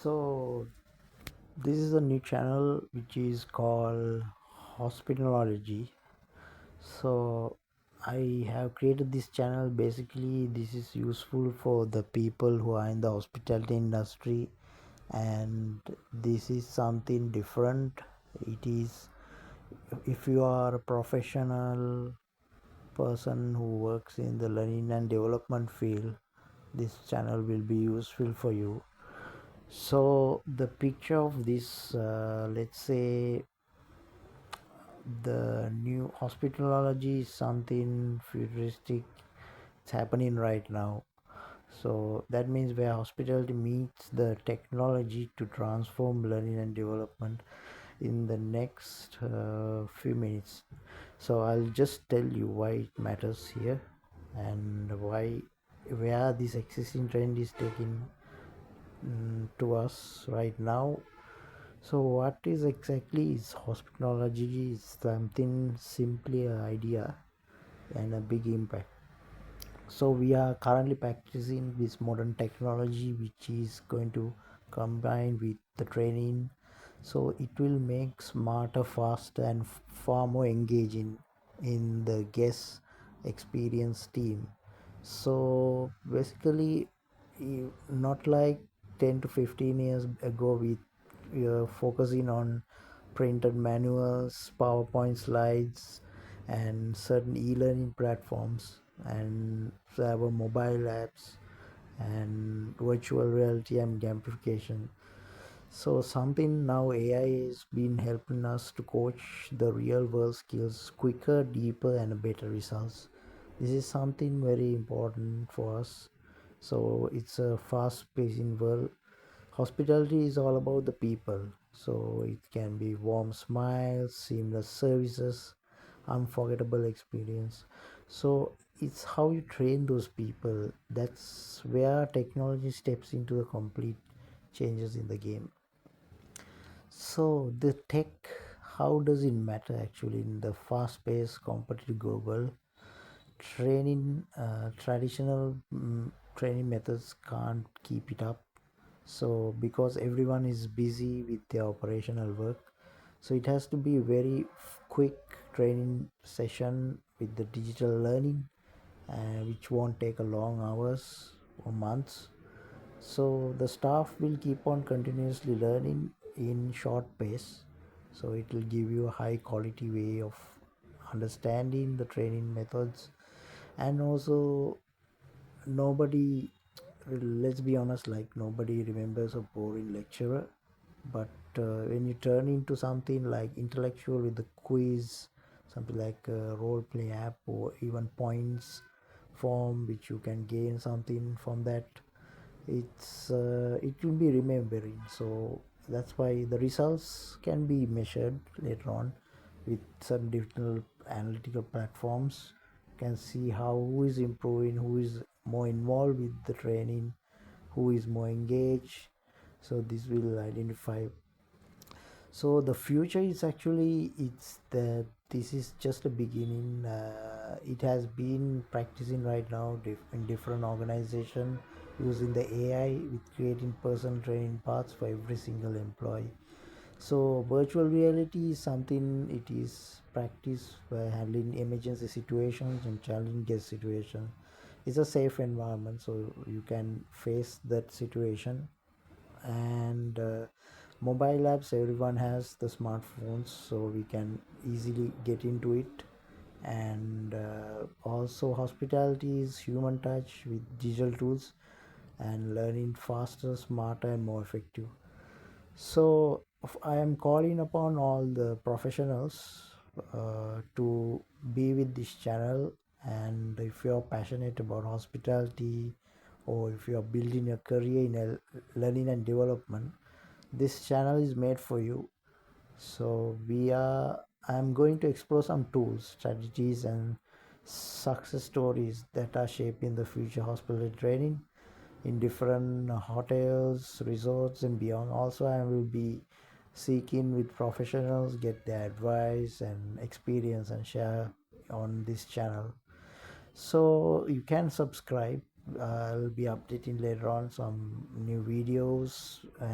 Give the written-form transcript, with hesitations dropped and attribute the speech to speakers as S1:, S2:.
S1: So this is a new channel which is called Hospitonology. So I have created this channel. Basically, this is useful for the people who are in the hospitality industry, and this is something different. It is, if you are a professional person who works in the learning and development field, this channel will be useful for you. So the picture of this, let's say, the new hospitology is something futuristic. It's happening right now. So that means where hospitality meets the technology to transform learning and development in the next few minutes. So I'll just tell you why it matters here, and where this existing trend is taking to us right now. So what is exactly is hospitonology? Is something simply an idea and a big impact. So we are currently practicing this modern technology which is going to combine with the training, so it will make smarter, faster, and far more engaging in the guest experience team. So basically, not like 10 to 15 years ago, we are focusing on printed manuals, PowerPoint slides, and certain e-learning platforms, and our mobile apps, and virtual reality and gamification. So something now AI has been helping us to coach the real world skills quicker, deeper, and better results. This is something very important for us. So it's a fast pacing world. Hospitality is all about the people. So it can be warm smiles, seamless services, unforgettable experience. So it's how you train those people. That's where technology steps into the complete changes in the game. So the tech, how does it matter actually in the fast-paced competitive global training? Traditional training methods can't keep it up. So because everyone is busy with their operational work, so it has to be very quick training session with the digital learning, which won't take a long hours or months. So the staff will keep on continuously learning in short pace. So it will give you a high quality way of understanding the training methods. And also, nobody, let's be honest, like nobody remembers a boring lecturer. But when you turn into something like intellectual with the quiz, something like a role play app, or even points form which you can gain something from that, it will be remembering. So that's why the results can be measured later on with some digital analytical platforms. You can see how who is improving, who is more involved with the training, who is more engaged. So this will identify. So the future is actually, it's that this is just a beginning. It has been practicing right now in different organization, using the AI with creating personal training paths for every single employee. So virtual reality is something, it is practiced by handling emergency situations and challenging guest situations. It's a safe environment, so you can face that situation. And mobile apps, everyone has the smartphones, so we can easily get into it. And also hospitality is human touch with digital tools, and learning faster, smarter, and more effective. So I am calling upon all the professionals to be with this channel. And if you are passionate about hospitality, or if you are building your career in learning and development, this channel is made for you. So I'm going to explore some tools, strategies, and success stories that are shaping the future hospitality training in different hotels, resorts, and beyond. Also, I will be seeking with professionals, get their advice and experience, and share on this channel. So you can subscribe. I'll be updating later on some new videos.